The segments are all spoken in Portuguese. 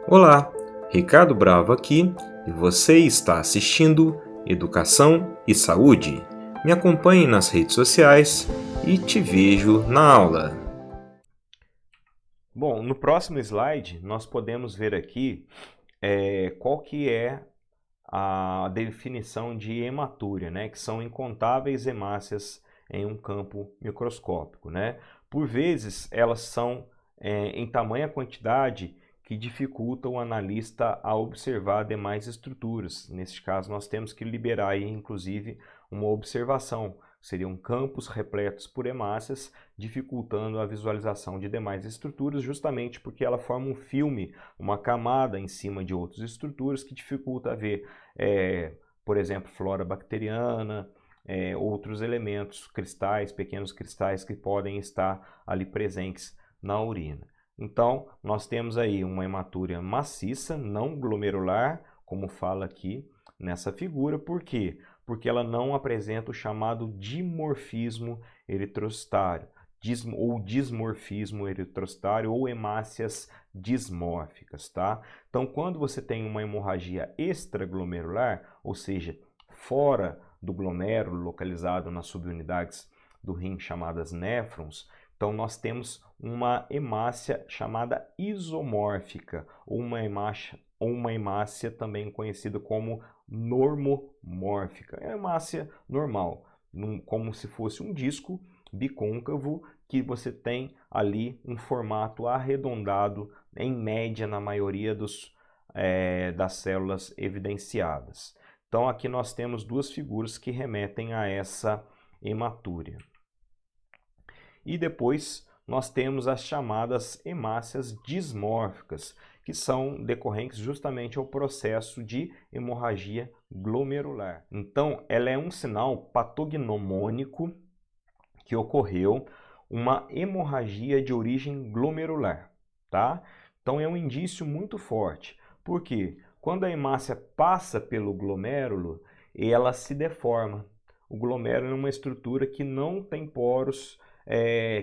Olá, Ricardo Bravo aqui e você está assistindo Educação e Saúde. Me acompanhe nas redes sociais e te vejo na aula. Bom, no próximo slide nós podemos ver aqui qual que é a definição de hematúria, né? Que são incontáveis hemácias em um campo microscópico, né? Por vezes elas são em tamanha quantidade que dificulta o analista a observar demais estruturas. Neste caso, nós temos que liberar aí, inclusive, uma observação. Seriam campos repletos por hemácias, dificultando a visualização de demais estruturas, justamente porque ela forma um filme, uma camada em cima de outras estruturas que dificulta ver, por exemplo, flora bacteriana, outros elementos, cristais, pequenos cristais que podem estar ali presentes na urina. Então, nós temos aí uma hematúria maciça, não glomerular, como fala aqui nessa figura. Por quê? Porque ela não apresenta o chamado dimorfismo eritrocitário, ou dismorfismo eritrocitário, ou hemácias dismórficas, tá? Então, quando você tem uma hemorragia extraglomerular, ou seja, fora do glomérulo, localizado nas subunidades do rim chamadas néfrons, então nós temos uma hemácia chamada isomórfica, ou uma hemácia também conhecida como normomórfica. É a hemácia normal, como se fosse um disco bicôncavo que você tem ali um formato arredondado, em média na maioria das células evidenciadas. Então aqui nós temos duas figuras que remetem a essa hematúria. E depois nós temos as chamadas hemácias dismórficas, que são decorrentes justamente ao processo de hemorragia glomerular. Então, ela é um sinal patognomônico que ocorreu uma hemorragia de origem glomerular, tá? Então, é um indício muito forte. Por quê? Quando a hemácia passa pelo glomérulo, ela se deforma. O glomérulo é uma estrutura que não tem poros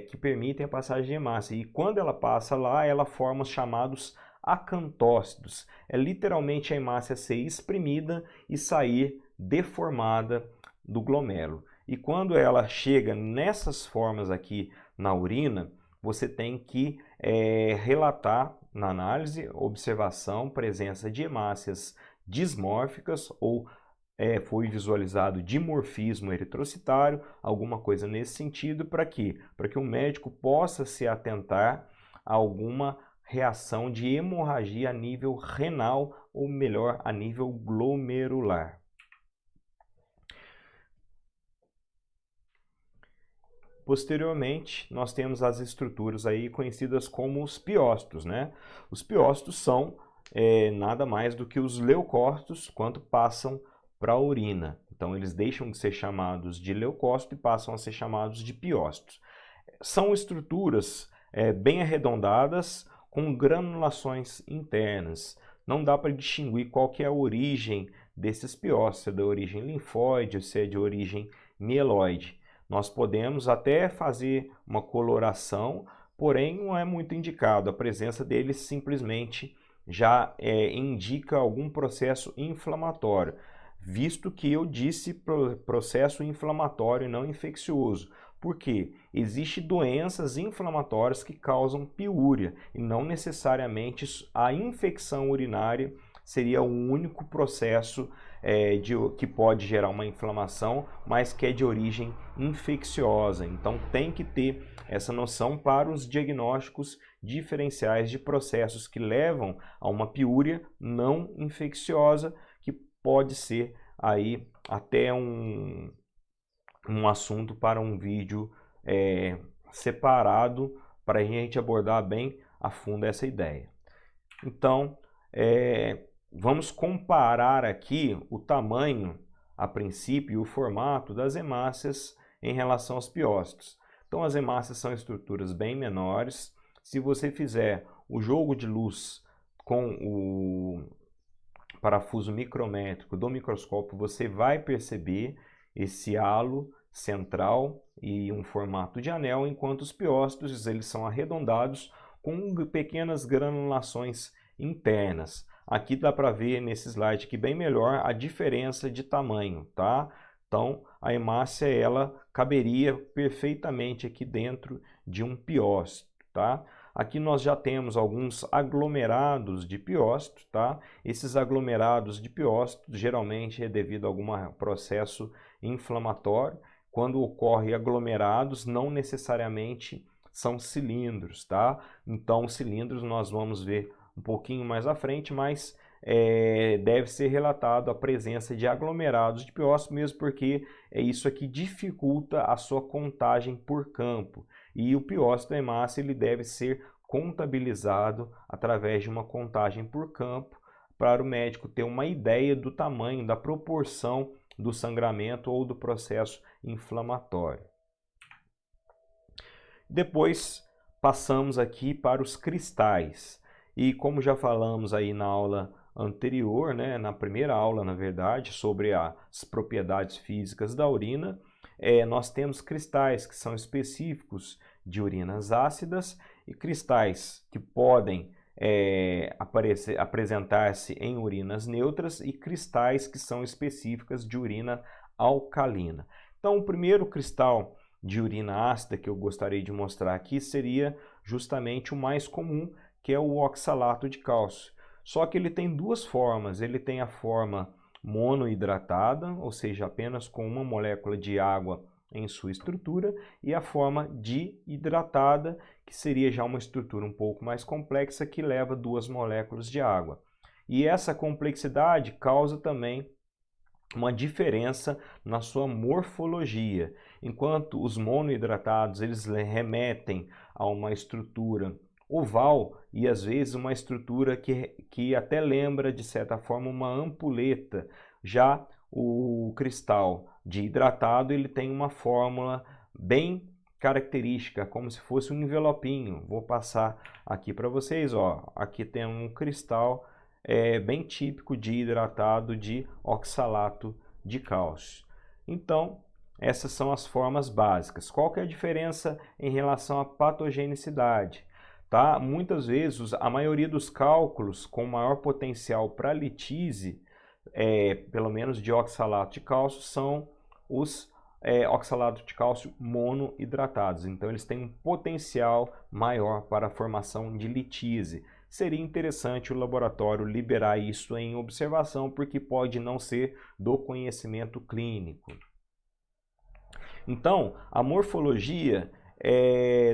que permitem a passagem de hemácia. E quando ela passa lá, ela forma os chamados acantócitos. É literalmente a hemácia ser exprimida e sair deformada do glomérulo. E quando ela chega nessas formas aqui na urina, você tem que relatar na análise, observação, presença de hemácias dismórficas ou foi visualizado dimorfismo eritrocitário, alguma coisa nesse sentido, para quê? Para que o médico possa se atentar a alguma reação de hemorragia a nível renal, ou melhor, a nível glomerular. Posteriormente, nós temos as estruturas aí conhecidas como os piócitos, né? Os piócitos são nada mais do que os leucócitos quando passam para a urina. Então, eles deixam de ser chamados de leucócito e passam a ser chamados de piócitos. São estruturas bem arredondadas com granulações internas. Não dá para distinguir qual que é a origem desses piócitos, se é de origem linfóide ou se é de origem mieloide. Nós podemos até fazer uma coloração, porém não é muito indicado. A presença deles simplesmente já indica algum processo inflamatório, visto que eu disse processo inflamatório e não infeccioso. Por quê? Existem doenças inflamatórias que causam piúria e não necessariamente a infecção urinária seria o único processo que pode gerar uma inflamação, mas que é de origem infecciosa. Então tem que ter essa noção para os diagnósticos diferenciais de processos que levam a uma piúria não infecciosa, que pode ser aí até um assunto para um vídeo separado para a gente abordar bem a fundo essa ideia. Então, vamos comparar aqui o tamanho, a princípio, e o formato das hemácias em relação aos piócitos. Então, as hemácias são estruturas bem menores. Se você fizer o jogo de luz com o parafuso micrométrico do microscópio, você vai perceber esse halo central e um formato de anel, enquanto os piócitos eles são arredondados com pequenas granulações internas. Aqui dá para ver nesse slide aqui bem melhor a diferença de tamanho, tá? Então, a hemácia, ela caberia perfeitamente aqui dentro de um piócito, tá? Aqui nós já temos alguns aglomerados de piócitos, tá? Esses aglomerados de piócitos geralmente é devido a algum processo inflamatório. Quando ocorre aglomerados, não necessariamente são cilindros, tá? Então, cilindros nós vamos ver um pouquinho mais à frente, mas deve ser relatado a presença de aglomerados de piócitos, mesmo porque é isso aqui dificulta a sua contagem por campo. E o piócito da hemácia ele deve ser contabilizado através de uma contagem por campo, para o médico ter uma ideia do tamanho, da proporção do sangramento ou do processo inflamatório. Depois passamos aqui para os cristais. E como já falamos aí na aula anterior, né, na primeira aula, na verdade, sobre as propriedades físicas da urina, nós temos cristais que são específicos de urinas ácidas e cristais que podem apresentar-se em urinas neutras e cristais que são específicas de urina alcalina. Então, o primeiro cristal de urina ácida que eu gostaria de mostrar aqui seria justamente o mais comum, que é o oxalato de cálcio. Só que ele tem duas formas. Ele tem a forma monoidratada, ou seja, apenas com uma molécula de água em sua estrutura, e a forma dihidratada, que seria já uma estrutura um pouco mais complexa, que leva duas moléculas de água. E essa complexidade causa também uma diferença na sua morfologia. Enquanto os monoidratados eles remetem a uma estrutura oval e às vezes uma estrutura que até lembra de certa forma uma ampuleta. Já o cristal dihidratado ele tem uma fórmula bem característica, como se fosse um envelopinho. Vou passar aqui para vocês, ó. Aqui tem um cristal bem típico de hidratado de oxalato de cálcio. Então, essas são as formas básicas. Qual que é a diferença em relação à patogenicidade? Tá? Muitas vezes, a maioria dos cálculos com maior potencial para litise, pelo menos de oxalato de cálcio, são os oxalato de cálcio monoidratados. Então, eles têm um potencial maior para a formação de litise. Seria interessante o laboratório liberar isso em observação, porque pode não ser do conhecimento clínico. Então, a morfologia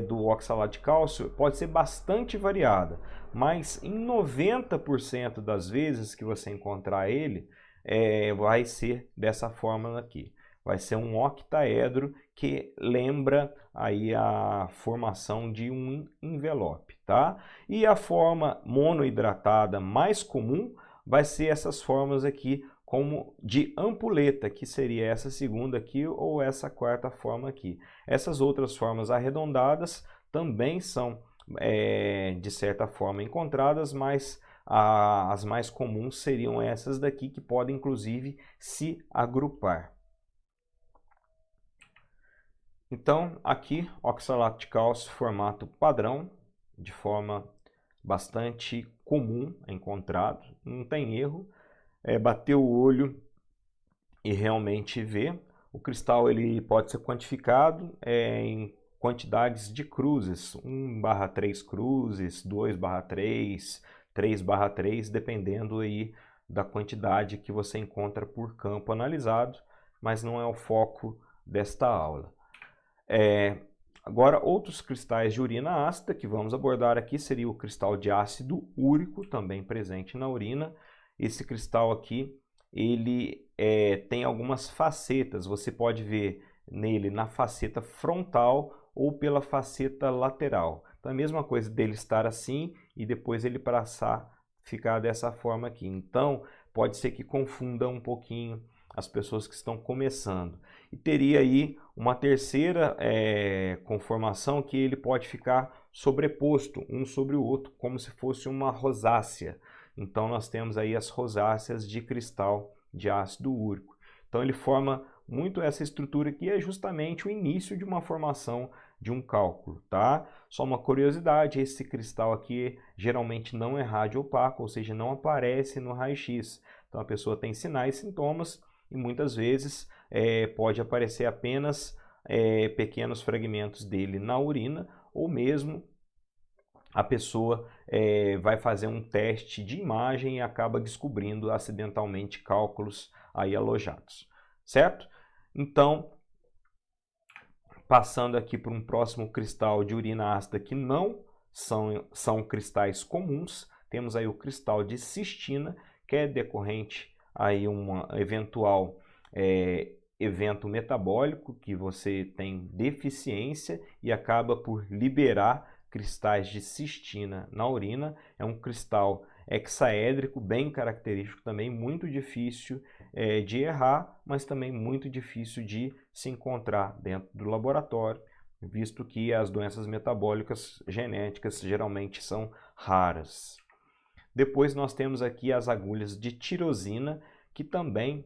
do oxalato de cálcio pode ser bastante variada, mas em 90% das vezes que você encontrar ele, vai ser dessa forma aqui. Vai ser um octaedro que lembra aí a formação de um envelope, tá? E a forma monoidratada mais comum vai ser essas formas aqui como de ampuleta, que seria essa segunda aqui ou essa quarta forma aqui. Essas outras formas arredondadas também são de certa forma encontradas, mas as mais comuns seriam essas daqui, que podem inclusive se agrupar. Então, aqui, oxalato de cálcio, formato padrão, de forma bastante comum encontrado, não tem erro. Bater o olho e realmente ver. O cristal ele pode ser quantificado em quantidades de cruzes, 1/3 cruzes, 2/3, 3/3, dependendo aí da quantidade que você encontra por campo analisado, mas não é o foco desta aula. Agora, outros cristais de urina ácida que vamos abordar aqui seria o cristal de ácido úrico, também presente na urina. Esse cristal aqui, ele tem algumas facetas, você pode ver nele na faceta frontal ou pela faceta lateral. Então, é a mesma coisa dele estar assim e depois ele ficar dessa forma aqui. Então, pode ser que confunda um pouquinho as pessoas que estão começando. E teria aí uma terceira conformação que ele pode ficar sobreposto um sobre o outro, como se fosse uma rosácea. Então nós temos aí as rosáceas de cristal de ácido úrico. Então ele forma muito essa estrutura que é justamente o início de uma formação de um cálculo, tá? Só uma curiosidade, esse cristal aqui geralmente não é radiopaco, ou seja, não aparece no raio-x. Então a pessoa tem sinais e sintomas e muitas vezes pode aparecer apenas pequenos fragmentos dele na urina, ou mesmo a pessoa vai fazer um teste de imagem e acaba descobrindo acidentalmente cálculos aí alojados, certo? Então, passando aqui para um próximo cristal de urina ácida que não são cristais comuns, temos aí o cristal de cistina, que é decorrente aí um eventual evento metabólico, que você tem deficiência e acaba por liberar cristais de cistina na urina. É um cristal hexaédrico, bem característico também, muito difícil de errar, mas também muito difícil de se encontrar dentro do laboratório, visto que as doenças metabólicas genéticas geralmente são raras. Depois nós temos aqui as agulhas de tirosina, que também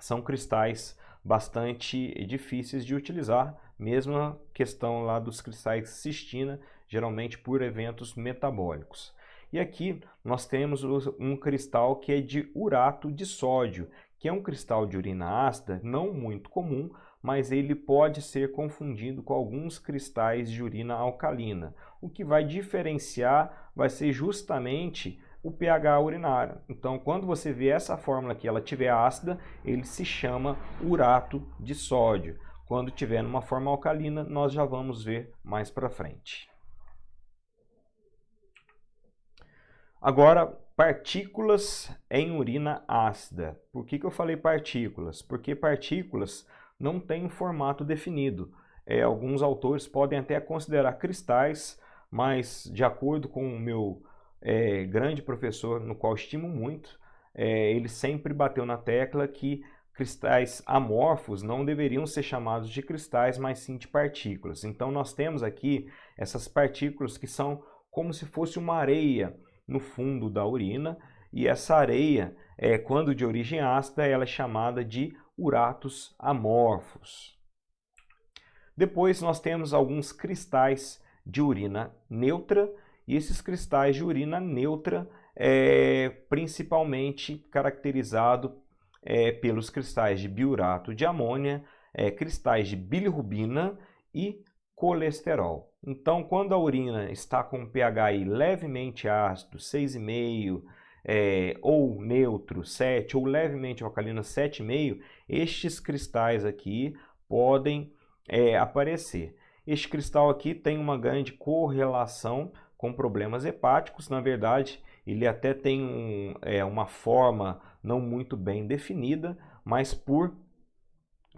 são cristais bastante difíceis de utilizar, mesma questão lá dos cristais cistina, geralmente por eventos metabólicos. E aqui nós temos um cristal que é de urato de sódio, que é um cristal de urina ácida, não muito comum, mas ele pode ser confundido com alguns cristais de urina alcalina. O que vai diferenciar vai ser justamente o pH urinário. Então, quando você vê essa fórmula aqui, ela estiver ácida, ele se chama urato de sódio. Quando tiver numa forma alcalina, nós já vamos ver mais para frente. Agora, partículas em urina ácida. Por que eu falei partículas? Porque partículas não têm um formato definido. Alguns autores podem até considerar cristais, mas de acordo com o meu grande professor, no qual estimo muito, ele sempre bateu na tecla que cristais amorfos não deveriam ser chamados de cristais, mas sim de partículas. Então nós temos aqui essas partículas que são como se fosse uma areia no fundo da urina, e essa areia, quando de origem ácida, ela é chamada de uratos amorfos. Depois nós temos alguns cristais de urina neutra, e esses cristais de urina neutra principalmente caracterizado pelos cristais de biurato de amônia, cristais de bilirrubina e colesterol. Então, quando a urina está com pH aí levemente ácido, 6,5, ou neutro, 7, ou levemente alcalino, 7,5, estes cristais aqui podem aparecer. Este cristal aqui tem uma grande correlação com problemas hepáticos. Na verdade, ele até tem uma forma não muito bem definida, mas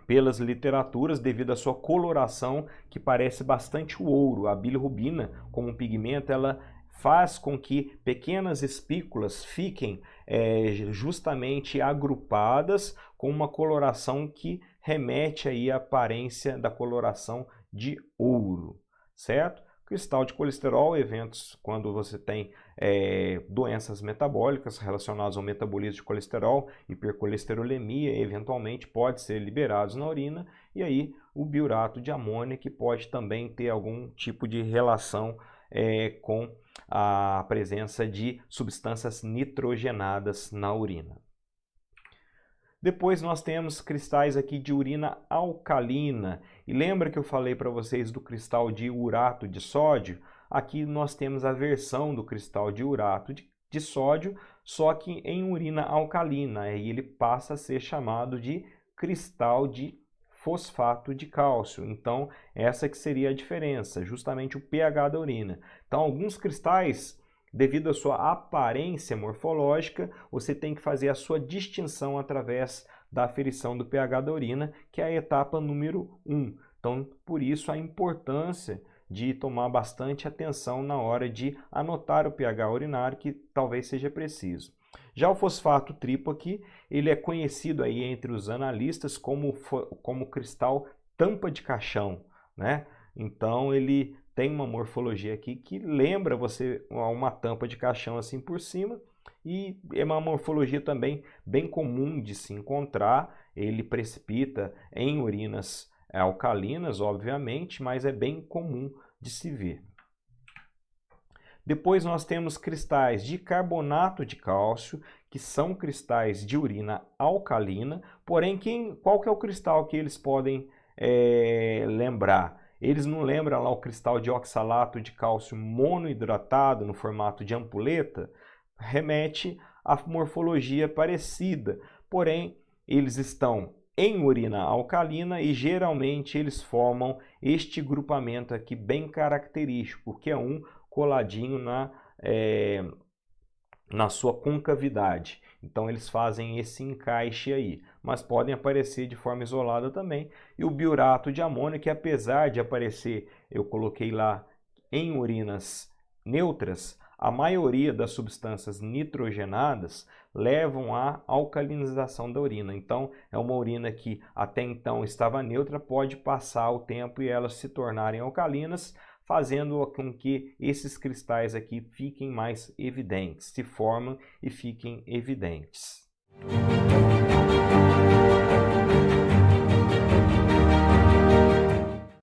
pelas literaturas, devido à sua coloração, que parece bastante o ouro. A bilirrubina, como um pigmento, ela faz com que pequenas espículas fiquem justamente agrupadas com uma coloração que remete aí à aparência da coloração de ouro, certo? Cristal de colesterol, eventos quando você tem doenças metabólicas relacionadas ao metabolismo de colesterol, hipercolesterolemia, eventualmente pode ser liberados na urina, e aí o biurato de amônia, que pode também ter algum tipo de relação com a presença de substâncias nitrogenadas na urina. Depois nós temos cristais aqui de urina alcalina. E lembra que eu falei para vocês do cristal de urato de sódio? Aqui nós temos a versão do cristal de urato de sódio, só que em urina alcalina. Aí ele passa a ser chamado de cristal de fosfato de cálcio. Então, essa que seria a diferença, justamente o pH da urina. Então, alguns cristais, devido à sua aparência morfológica, você tem que fazer a sua distinção através da aferição do pH da urina, que é a etapa número 1. Então, por isso a importância de tomar bastante atenção na hora de anotar o pH urinário, que talvez seja preciso. Já o fosfato triplo aqui, ele é conhecido aí entre os analistas como cristal tampa de caixão, né? Então, ele tem uma morfologia aqui que lembra você uma tampa de caixão assim por cima, e é uma morfologia também bem comum de se encontrar. Ele precipita em urinas alcalinas, obviamente, mas é bem comum de se ver. Depois nós temos cristais de carbonato de cálcio, que são cristais de urina alcalina, porém qual que é o cristal que eles podem lembrar? Eles não lembram lá o cristal de oxalato de cálcio monohidratado no formato de ampuleta? Remete a morfologia parecida, porém eles estão em urina alcalina e geralmente eles formam este grupamento aqui bem característico, que é um coladinho na sua concavidade. Então eles fazem esse encaixe aí, mas podem aparecer de forma isolada também. E o biurato de amônio, que apesar de aparecer, eu coloquei lá em urinas neutras, a maioria das substâncias nitrogenadas levam à alcalinização da urina. Então, é uma urina que até então estava neutra, pode passar o tempo e elas se tornarem alcalinas, fazendo com que esses cristais aqui fiquem mais evidentes, se formam e fiquem evidentes.